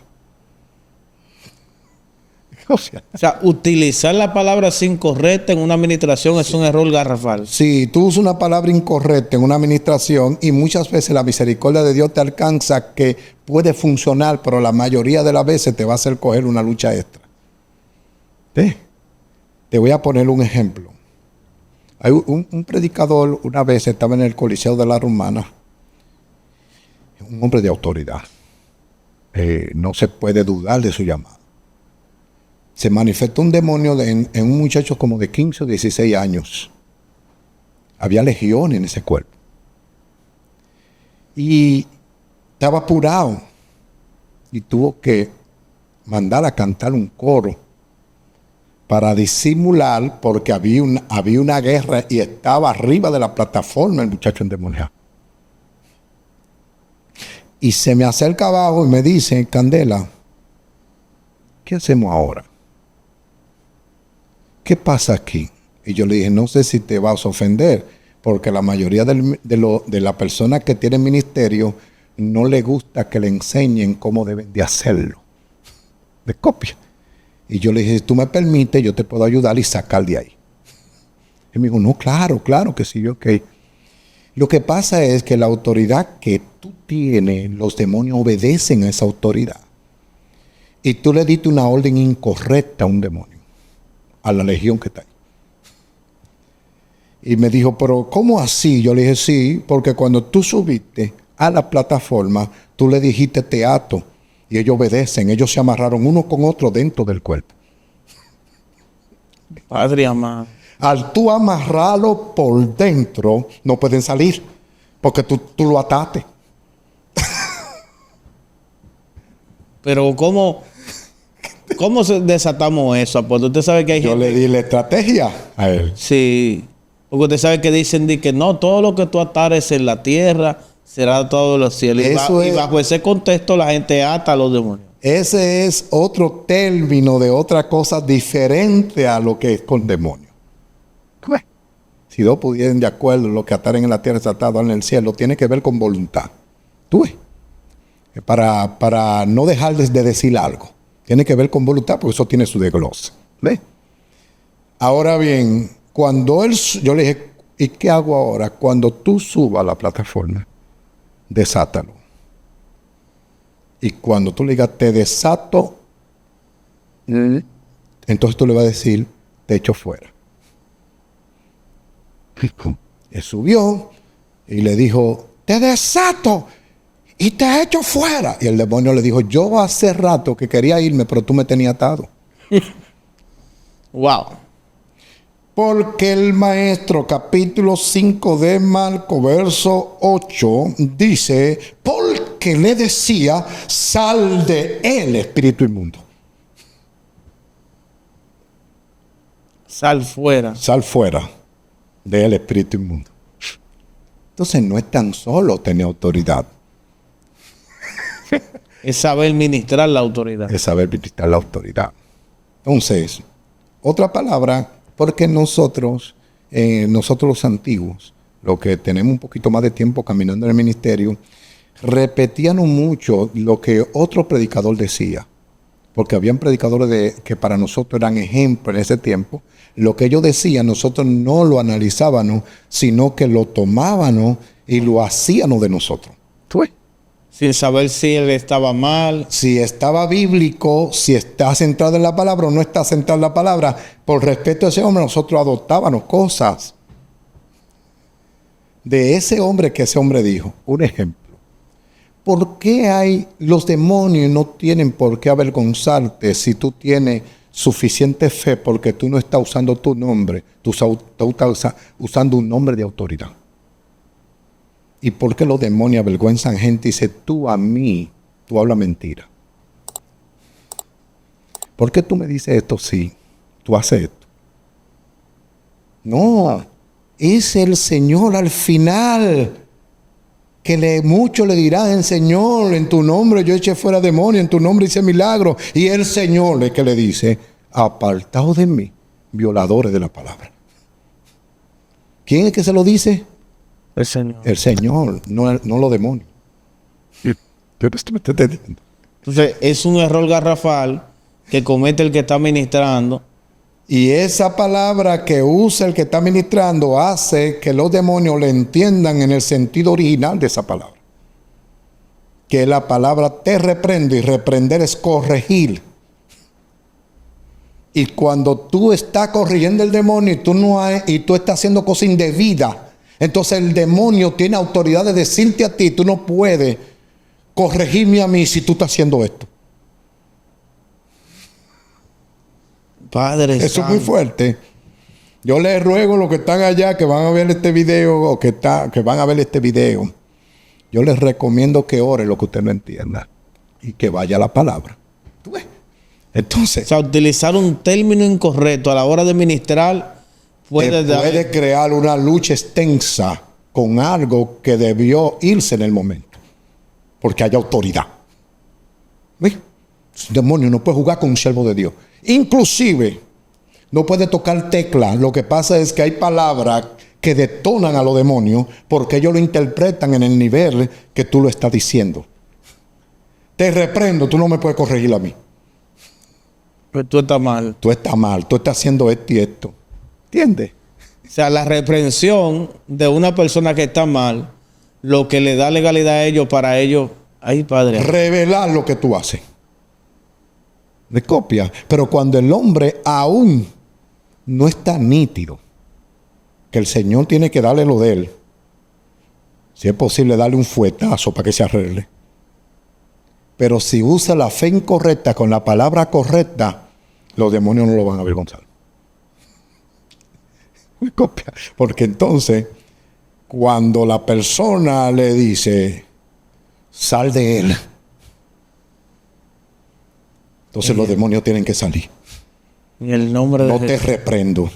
[SPEAKER 2] O sea, utilizar la palabra incorrecta en una administración es un error garrafal.
[SPEAKER 1] Sí, tú usas una palabra incorrecta en una administración y muchas veces la misericordia de Dios te alcanza que puede funcionar, pero la mayoría de las veces te va a hacer coger una lucha extra. Te voy a poner un ejemplo. Hay un predicador una vez estaba en el Coliseo de la Romana, un hombre de autoridad. No se puede dudar de su llamado. se manifestó un demonio en un muchacho como de 15 o 16 años. Había legión en ese cuerpo. Y estaba apurado. Y tuvo que mandar a cantar un coro para disimular, porque había una guerra y estaba arriba de la plataforma el muchacho endemoniado. Y se me acerca abajo y me dice: Candela, ¿qué hacemos ahora? ¿Qué pasa aquí? Y yo le dije: no sé si te vas a ofender, porque la mayoría de las personas que tienen ministerio no les gusta que le enseñen cómo deben de hacerlo. De copia. Y yo le dije: si tú me permites, yo te puedo ayudar y sacar de ahí. Y me dijo: no, claro que sí, ok. Lo que pasa es que la autoridad que tú tienes, los demonios obedecen a esa autoridad. Y tú le diste una orden incorrecta a un demonio, a la legión que está ahí. Y me dijo: pero ¿cómo así? Yo le dije: sí, porque cuando tú subiste a la plataforma, tú le dijiste te ato. Y ellos obedecen, ellos se amarraron uno con otro dentro del cuerpo.
[SPEAKER 2] Padre amado.
[SPEAKER 1] Al tú amarrarlo por dentro, no pueden salir, porque tú lo ataste.
[SPEAKER 2] Pero ¿cómo desatamos eso? Pues usted sabe que hay
[SPEAKER 1] Yo
[SPEAKER 2] gente...
[SPEAKER 1] le di la estrategia a él.
[SPEAKER 2] Sí. Porque usted sabe que dicen que no, todo lo que tú atares en la tierra será todo en los cielos. Y bajo ese contexto la gente ata a los demonios.
[SPEAKER 1] Ese es otro término de otra cosa diferente a lo que es con demonios. Si dos pudieran de acuerdo, lo que ataren en la tierra es atado en el cielo, tiene que ver con voluntad. ¿Tú ves? Para no dejar de decir algo. Tiene que ver con voluntad, porque eso tiene su desglose. ¿Ves? Ahora bien, yo le dije: ¿y qué hago ahora? Cuando tú subas a la plataforma, desátalo. Y cuando tú le digas te desato, entonces tú le vas a decir: te echo fuera. Él subió y le dijo: te desato y te echo fuera. Y el demonio le dijo: yo hace rato que quería irme, pero tú me tenías atado.
[SPEAKER 2] Wow.
[SPEAKER 1] Porque el maestro, capítulo 5 de Marcos, verso 8, dice: porque le decía, sal de él, espíritu inmundo.
[SPEAKER 2] Sal fuera.
[SPEAKER 1] Sal fuera de él, espíritu inmundo. Entonces no es tan solo tener autoridad.
[SPEAKER 2] Es saber ministrar la autoridad.
[SPEAKER 1] Es saber ministrar la autoridad. Entonces, otra palabra, porque nosotros los antiguos, los que tenemos un poquito más de tiempo caminando en el ministerio, repetíamos mucho lo que otro predicador decía. Porque habían predicadores que para nosotros eran ejemplos en ese tiempo. Lo que ellos decían, nosotros no lo analizábamos, sino que lo tomábamos y lo hacíamos de nosotros. ¿Tú ves?
[SPEAKER 2] Sin saber si él estaba mal.
[SPEAKER 1] Si estaba bíblico, si está centrado en la palabra o no está centrado en la palabra. Por respeto a ese hombre, nosotros adoptábamos cosas de ese hombre que ese hombre dijo. Un ejemplo. ¿Por qué los demonios no tienen por qué avergonzarte si tú tienes suficiente fe, porque tú no estás usando tu nombre, tú estás usando un nombre de autoridad? ¿Y por qué los demonios avergüenzan gente y dicen: tú a mí, tú hablas mentira? ¿Por qué tú me dices esto? Sí, tú haces esto. No, es el Señor al final que muchos le dirán: Señor, en tu nombre yo eché fuera demonios, en tu nombre hice milagros. Y el Señor es que le dice: apartaos de mí, violadores de la palabra. ¿Quién es que se lo dice?
[SPEAKER 2] El Señor.
[SPEAKER 1] El Señor, no los demonios.
[SPEAKER 2] Entonces, es un error garrafal que comete el que está ministrando.
[SPEAKER 1] Y esa palabra que usa el que está ministrando hace que los demonios le entiendan en el sentido original de esa palabra. Que la palabra te reprende, y reprender es corregir. Y cuando tú estás corrigiendo el demonio y tú estás haciendo cosas indebidas, entonces el demonio tiene autoridad de decirte a ti: tú no puedes corregirme a mí si tú estás haciendo esto.
[SPEAKER 2] Padre
[SPEAKER 1] Eso
[SPEAKER 2] santo.
[SPEAKER 1] es muy fuerte. Yo les ruego a los que están allá, que van a ver este video, o que van a ver este video, yo les recomiendo que ore lo que usted no entienda y que vaya a la palabra. ¿Tú ves?
[SPEAKER 2] O
[SPEAKER 1] Entonces,
[SPEAKER 2] sea, utilizar un término incorrecto a la hora de ministrar
[SPEAKER 1] puede crear una lucha extensa con algo que debió irse en el momento, porque hay autoridad. ¿Ves? Un demonio no puede jugar con un siervo de Dios. Inclusive, no puede tocar tecla. Lo que pasa es que hay palabras que detonan a los demonios porque ellos lo interpretan en el nivel que tú lo estás diciendo. Te reprendo, tú no me puedes corregir a mí.
[SPEAKER 2] Pues tú estás mal.
[SPEAKER 1] Tú estás mal, tú estás haciendo esto y esto. ¿Entiendes?
[SPEAKER 2] O sea, la reprensión de una persona que está mal, lo que le da legalidad a ellos, para ellos, ay, Padre.
[SPEAKER 1] Revelar lo que tú haces. Me copia. Pero cuando el hombre aún no está nítido, que el Señor tiene que darle lo de él, si es posible darle un fuetazo para que se arregle. Pero si usa la fe incorrecta con la palabra correcta, los demonios no lo van a avergonzar. Me copia. Porque entonces, cuando la persona le dice, sal de él, entonces los demonios tienen que salir.
[SPEAKER 2] En el nombre de
[SPEAKER 1] No te reprendo.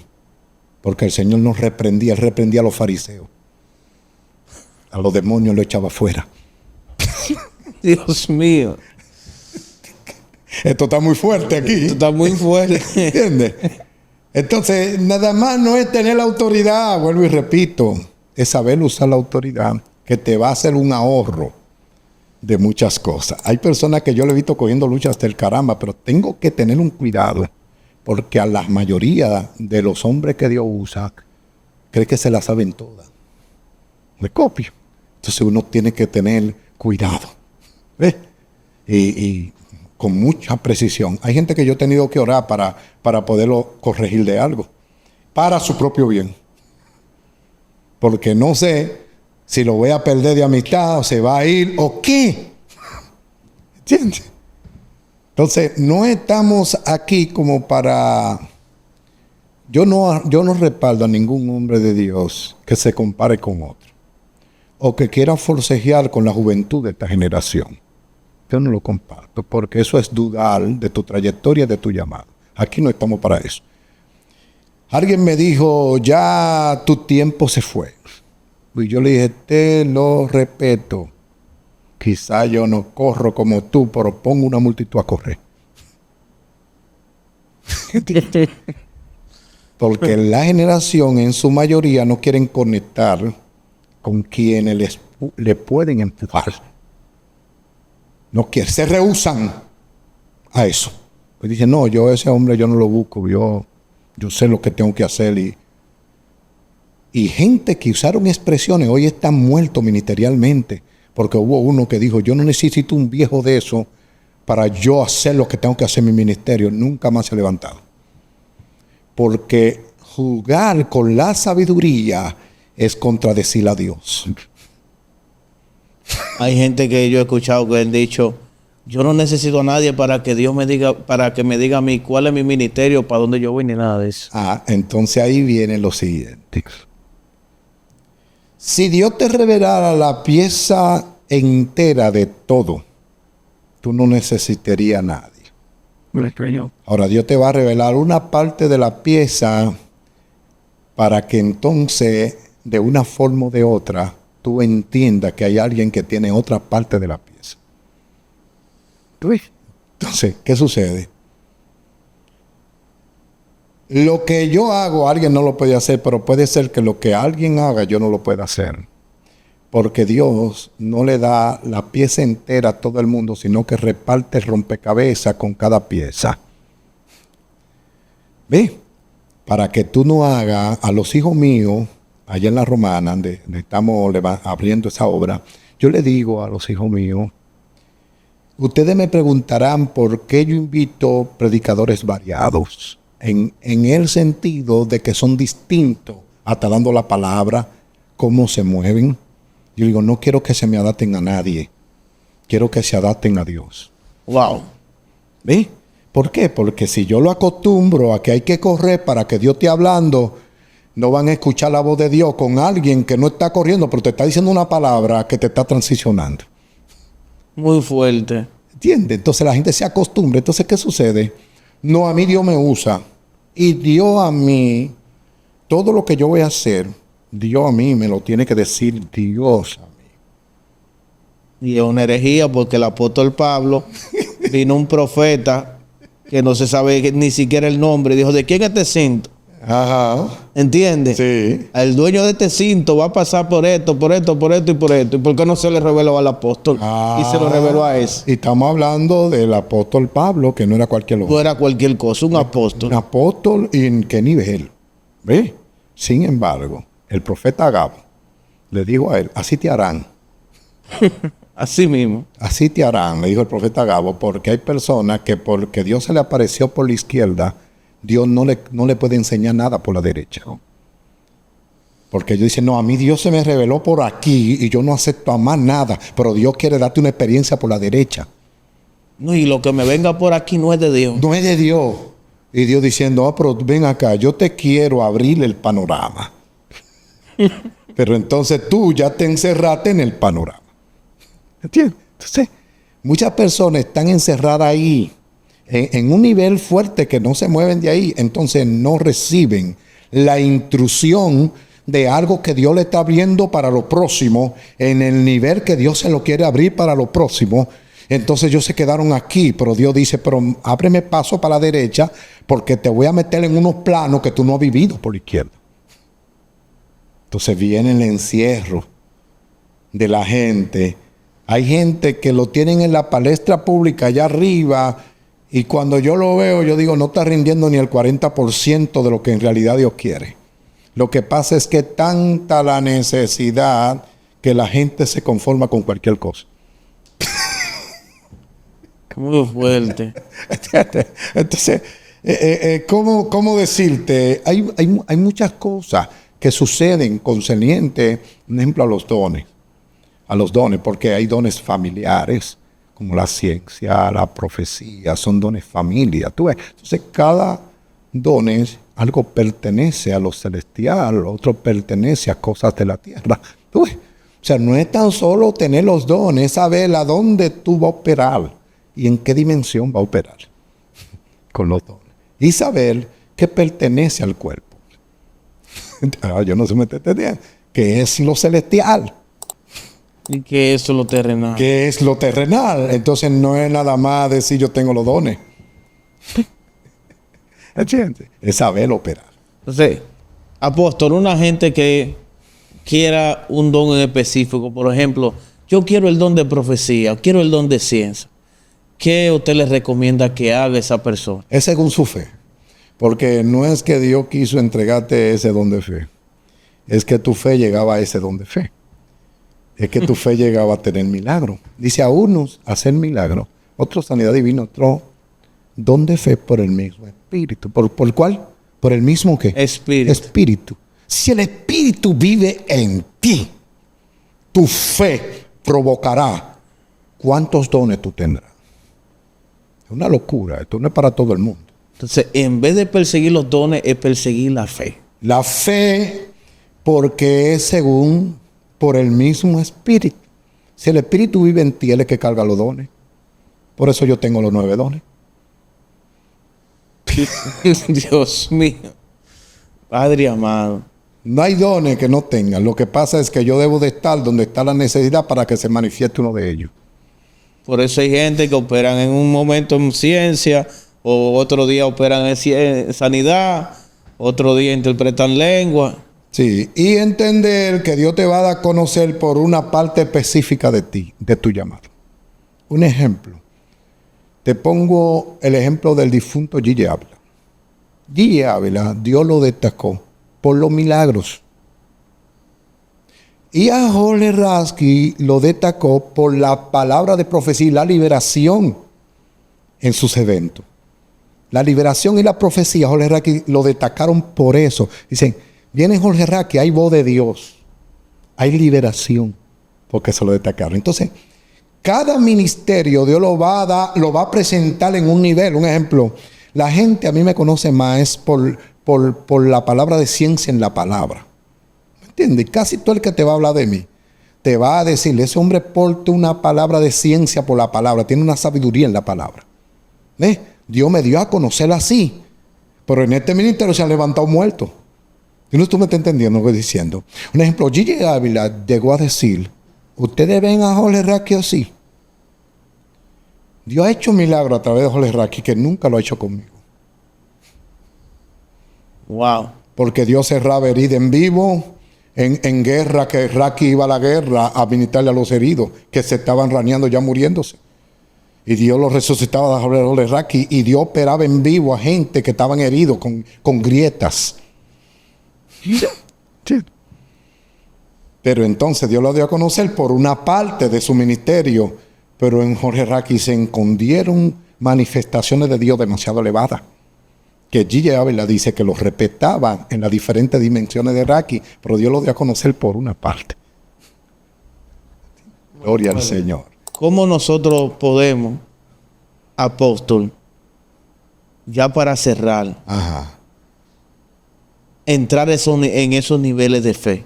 [SPEAKER 1] Porque el Señor nos reprendía. Él reprendía a los fariseos. A los demonios lo echaba fuera.
[SPEAKER 2] Dios mío.
[SPEAKER 1] Esto está muy fuerte aquí.
[SPEAKER 2] Esto está muy fuerte.
[SPEAKER 1] ¿Entiendes? Entonces, nada más no es tener la autoridad. Vuelvo y repito. Es saber usar la autoridad. Que te va a hacer un ahorro de muchas cosas. Hay personas que yo le he visto cogiendo luchas del caramba. Pero tengo que tener un cuidado. Porque a la mayoría de los hombres que Dios usa, cree que se la saben todas. Me copio. Entonces uno tiene que tener cuidado. ¿Ves? Y con mucha precisión. Hay gente que yo he tenido que orar para poderlo corregir de algo. Para su propio bien. Porque no sé si lo voy a perder de amistad o se va a ir o qué. ¿Entiendes? Entonces, no estamos aquí como para... Yo no respaldo a ningún hombre de Dios que se compare con otro. O que quiera forcejear con la juventud de esta generación. Yo no lo comparto, porque eso es dudar de tu trayectoria, de tu llamado. Aquí no estamos para eso. Alguien me dijo, ya tu tiempo se fue. Y yo le dije, te lo respeto. Quizá yo no corro como tú, pero pongo una multitud a correr. Porque la generación en su mayoría no quieren conectar con quienes le pueden empujar. No quieren, se rehúsan a eso. Pues dicen, no, yo ese hombre yo no lo busco, yo sé lo que tengo que hacer. Y gente que usaron expresiones hoy están muertos ministerialmente. Porque hubo uno que dijo, yo no necesito un viejo de eso para yo hacer lo que tengo que hacer en mi ministerio. Nunca más se ha levantado. Porque jugar con la sabiduría es contradecir a Dios.
[SPEAKER 2] Hay gente que yo he escuchado que han dicho, yo no necesito a nadie para que Dios me diga, para que me diga a mí cuál es mi ministerio, para dónde yo voy, ni nada de eso.
[SPEAKER 1] Entonces ahí viene lo siguiente. Si Dios te revelara la pieza entera de todo, tú no necesitarías a nadie. Ahora Dios te va a revelar una parte de la pieza para que entonces, de una forma o de otra, tú entiendas que hay alguien que tiene otra parte de la pieza. ¿Tú ves? Entonces, ¿qué sucede? Lo que yo hago, alguien no lo puede hacer, pero puede ser que lo que alguien haga, yo no lo pueda hacer. Porque Dios no le da la pieza entera a todo el mundo, sino que reparte el rompecabezas con cada pieza. ¿Ves? Para que tú no hagas a los hijos míos, allá en la Romana, donde estamos abriendo esa obra, yo le digo a los hijos míos, ustedes me preguntarán por qué yo invito predicadores variados. En el sentido de que son distintos, hasta dando la palabra, cómo se mueven. Yo digo, no quiero que se me adapten a nadie. Quiero que se adapten a Dios.
[SPEAKER 2] Wow.
[SPEAKER 1] ¿Ve? ¿Por qué? Porque si yo lo acostumbro a que hay que correr para que Dios esté hablando, no van a escuchar la voz de Dios con alguien que no está corriendo, pero te está diciendo una palabra que te está transicionando.
[SPEAKER 2] Muy fuerte.
[SPEAKER 1] ¿Entiendes? Entonces la gente se acostumbra. Entonces, ¿qué sucede? No, a mí Dios me usa. Y Dios a mí, todo lo que yo voy a hacer, Dios a mí me lo tiene que decir Dios a mí.
[SPEAKER 2] Y es una herejía porque el apóstol Pablo vino un profeta que no se sabe ni siquiera el nombre. Dijo, ¿de quién es este cinto?
[SPEAKER 1] Ajá.
[SPEAKER 2] ¿Entiendes?
[SPEAKER 1] Sí.
[SPEAKER 2] El dueño de este cinto va a pasar por esto, por esto, por esto y por esto. ¿Y por qué no se le reveló al apóstol? Y se lo reveló a ese.
[SPEAKER 1] Y estamos hablando del apóstol Pablo, que no era cualquier hombre.
[SPEAKER 2] No era cualquier cosa, un apóstol.
[SPEAKER 1] Un apóstol, ¿y en qué nivel? ¿Ve? Sin embargo, el profeta Agabo le dijo a él, así te harán.
[SPEAKER 2] Así mismo.
[SPEAKER 1] Así te harán, le dijo el profeta Agabo, porque hay personas que porque Dios se le apareció por la izquierda, Dios no le puede enseñar nada por la derecha. Porque ellos dicen, no, a mí Dios se me reveló por aquí y yo no acepto a más nada, pero Dios quiere darte una experiencia por la derecha.
[SPEAKER 2] No, y lo que me venga por aquí no es de Dios.
[SPEAKER 1] No es de Dios. Y Dios diciendo, pero ven acá, yo te quiero abrir el panorama. Pero entonces tú ya te encerraste en el panorama. ¿Entiendes? Entonces, muchas personas están encerradas ahí, en un nivel fuerte que no se mueven de ahí. Entonces no reciben la intrusión de algo que Dios le está abriendo para lo próximo, en el nivel que Dios se lo quiere abrir para lo próximo. Entonces ellos se quedaron aquí, pero Dios dice, pero ábreme paso para la derecha, porque te voy a meter en unos planos que tú no has vivido por la izquierda. Entonces viene el encierro de la gente. Hay gente que lo tienen en la palestra pública allá arriba, y cuando yo lo veo, yo digo, no está rindiendo ni el 40% de lo que en realidad Dios quiere. Lo que pasa es que tanta la necesidad que la gente se conforma con cualquier cosa.
[SPEAKER 2] Muy fuerte.
[SPEAKER 1] Entonces, ¿cómo decirte? Hay muchas cosas que suceden concerniente, por ejemplo, a los dones. A los dones, porque hay dones familiares, como la ciencia, la profecía, son dones familia. ¿Tú ves? Entonces, cada don es algo pertenece a lo celestial, otro pertenece a cosas de la tierra. ¿Tú ves? O sea, no es tan solo tener los dones, es saber a dónde tú vas a operar y en qué dimensión va a operar con los dones. Y saber qué pertenece al cuerpo. Yo no sé si me entendí. ¿Qué es lo celestial?
[SPEAKER 2] ¿Y qué es lo terrenal?
[SPEAKER 1] ¿Qué es lo terrenal? Entonces no es nada más decir yo tengo los dones. ¿Entiendes? Es saber operar.
[SPEAKER 2] Entonces, apóstol, una gente que quiera un don en específico, por ejemplo, yo quiero el don de profecía, quiero el don de ciencia. ¿Qué usted le recomienda que haga esa persona?
[SPEAKER 1] Es según su fe. Porque no es que Dios quiso entregarte ese don de fe. Es que tu fe llegaba a ese don de fe. Es que tu fe llegaba a tener milagro. Dice a unos hacer milagro, otros sanidad divina, otro don de fe por el mismo espíritu. ¿Por cuál? Por el mismo ¿qué? Espíritu. Si el espíritu vive en ti, tu fe provocará cuántos dones tú tendrás. Es una locura. Esto no es para todo el mundo.
[SPEAKER 2] Entonces, en vez de perseguir los dones, es perseguir la fe.
[SPEAKER 1] La fe, porque es según por el mismo espíritu. Si el espíritu vive en ti, él es que carga los dones. Por eso yo tengo los 9 dones.
[SPEAKER 2] Dios mío. Padre amado.
[SPEAKER 1] No hay dones que no tengan. Lo que pasa es que yo debo de estar donde está la necesidad para que se manifieste uno de ellos.
[SPEAKER 2] Por eso hay gente que operan en un momento en ciencia, o otro día operan en sanidad, otro día interpretan lengua.
[SPEAKER 1] Sí, y entender que Dios te va a dar a conocer por una parte específica de ti, de tu llamado. Un ejemplo. Te pongo el ejemplo del difunto Gigi Ávila. Gigi Ávila, Dios lo destacó por los milagros. Y a Jorge Rasky lo destacó por la palabra de profecía y la liberación en sus eventos. La liberación y la profecía, Jorge Rasky lo destacaron por eso. Dicen, viene Jorge Rasky, hay voz de Dios, hay liberación, porque se lo destacaron. Entonces, Cada ministerio Dios lo va a dar, lo va a presentar en un nivel. Un ejemplo, la gente a mí me conoce más por la palabra de ciencia en la palabra. ¿Me entiendes? Casi todo el que te va a hablar de mí te va a decir, ese hombre porta una palabra de ciencia por la palabra, tiene una sabiduría en la palabra. ¿Ves? Dios me dio a conocer así. Pero en este ministerio se han levantado muertos. Y no, tú me estás entendiendo lo que estoy diciendo. Un ejemplo, Gigi Ávila llegó a decir, ¿ustedes ven a Jorge Raqui así? Dios ha hecho un milagro a través de Jorge Raqui que nunca lo ha hecho conmigo.
[SPEAKER 2] Wow.
[SPEAKER 1] Porque Dios cerraba herida en vivo, en guerra, que Raqui iba a la guerra a ministrarle a los heridos que se estaban raneando ya muriéndose. Y Dios los resucitaba de Jorge Raqui y Dios operaba en vivo a gente que estaban heridos con grietas. Sí. Pero entonces Dios lo dio a conocer por una parte de su ministerio, pero en Jorge Raqui se escondieron manifestaciones de Dios demasiado elevadas, que Gigi Ávila dice que los respetaban en las diferentes dimensiones de Raqui, pero Dios lo dio a conocer por una parte. Gloria al Señor.
[SPEAKER 2] ¿Cómo nosotros podemos, apóstol, ya para cerrar, entrar en esos niveles de fe?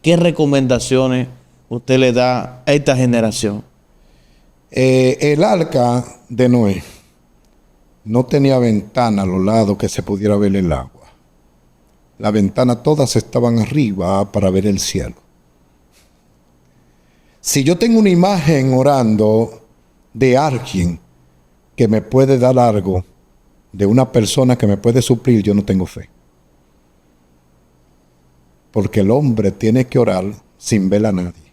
[SPEAKER 2] ¿Qué recomendaciones usted le da a esta generación?
[SPEAKER 1] El arca de Noé no tenía ventana a los lados que se pudiera ver el agua. Las ventanas todas estaban arriba para ver el cielo. Si yo tengo una imagen orando de alguien que me puede dar algo, de una persona que me puede suplir, yo no tengo fe. Porque el hombre tiene que orar sin ver a nadie.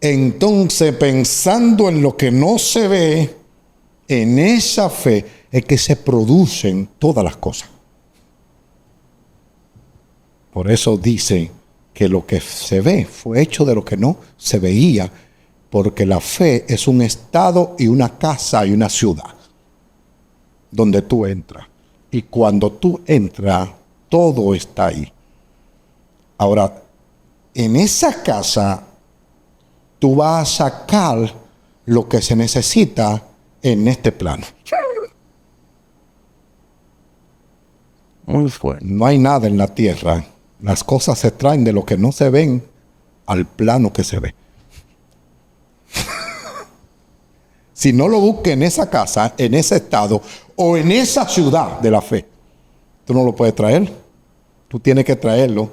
[SPEAKER 1] Entonces, pensando en lo que no se ve, en esa fe es que se producen todas las cosas. Por eso dice que lo que se ve fue hecho de lo que no se veía, porque la fe es un estado y una casa y una ciudad donde tú entras. Y cuando tú entras, todo está ahí. Ahora, en esa casa, tú vas a sacar lo que se necesita en este plano.
[SPEAKER 2] Muy fuerte.
[SPEAKER 1] No hay nada en la tierra. Las cosas se traen de lo que no se ven al plano que se ve. Si no lo busques en esa casa, en ese estado o en esa ciudad de la fe, tú no lo puedes traer. Tú tienes que traerlo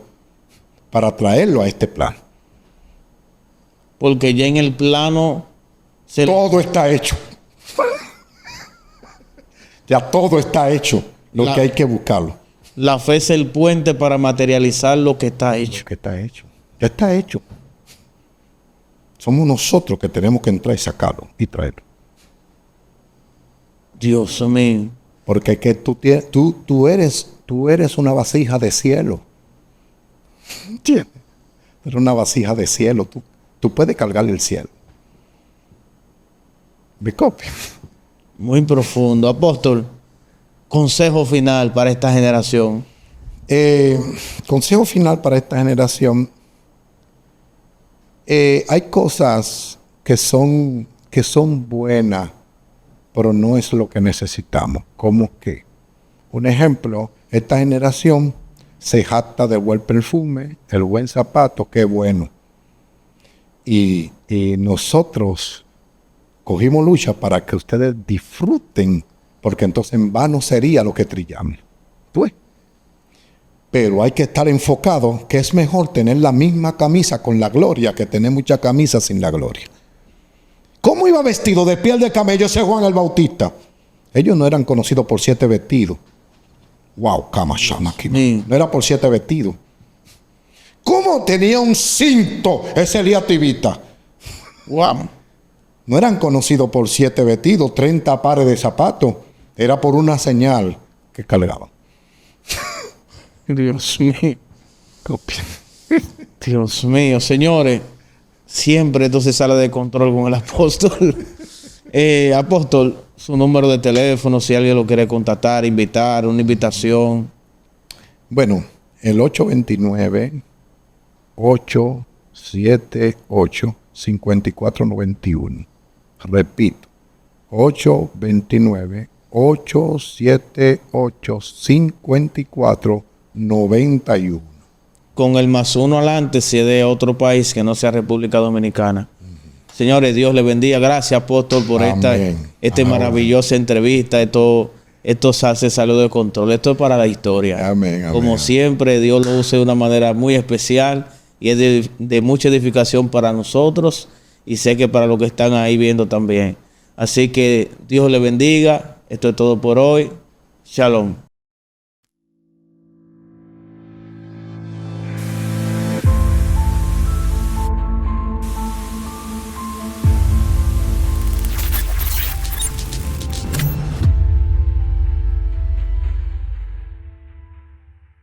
[SPEAKER 1] para traerlo a este plano.
[SPEAKER 2] Porque ya en el plano
[SPEAKER 1] todo está hecho. Ya todo está hecho. Lo que hay que buscarlo.
[SPEAKER 2] La fe es el puente para materializar lo que está hecho.
[SPEAKER 1] Lo que está hecho. Ya está hecho. Somos nosotros que tenemos que entrar y sacarlo y traerlo.
[SPEAKER 2] Dios mío.
[SPEAKER 1] Porque que tú eres una vasija de cielo. ¿Entiendes? Eres una vasija de cielo. Tú puedes cargar el cielo. ¿Me copia?
[SPEAKER 2] Muy profundo. Apóstol, consejo final para esta generación.
[SPEAKER 1] Consejo final para esta generación. Hay cosas que son buenas, pero no es lo que necesitamos. ¿Cómo que? Un ejemplo, esta generación se jacta de buen perfume, el buen zapato, qué bueno. Y nosotros cogimos lucha para que ustedes disfruten, porque entonces en vano sería lo que trillamos. ¿Tú ves? Pero hay que estar enfocado, que es mejor tener la misma camisa con la gloria que tener muchas camisas sin la gloria. ¿Cómo iba vestido de piel de camello ese Juan el Bautista? Ellos no eran conocidos por 7 vestidos. Wow, no era por 7 vestidos. ¿Cómo tenía un cinto ese Elías Tibita? Wow. No eran conocidos por 7 vestidos, 30 pares de zapatos. Era por una señal que cargaban.
[SPEAKER 2] Dios mío. Dios mío, señores. Siempre esto se sale de control con el apóstol. Apóstol, su número de teléfono, si alguien lo quiere contactar, invitar, una invitación.
[SPEAKER 1] Bueno, el 829-8 829-878-5491. Repito, 829-878-5491.
[SPEAKER 2] Con el +1 adelante si es de otro país que no sea República Dominicana. Señores, Dios les bendiga. Gracias, apóstol, por esta maravillosa entrevista. Esto hace Salud de Control. Esto es para la historia.
[SPEAKER 1] Amén, amén.
[SPEAKER 2] Como siempre, Dios lo usa de una manera muy especial y es de mucha edificación para nosotros y sé que para los que están ahí viendo también. Así que Dios les bendiga. Esto es todo por hoy. Shalom.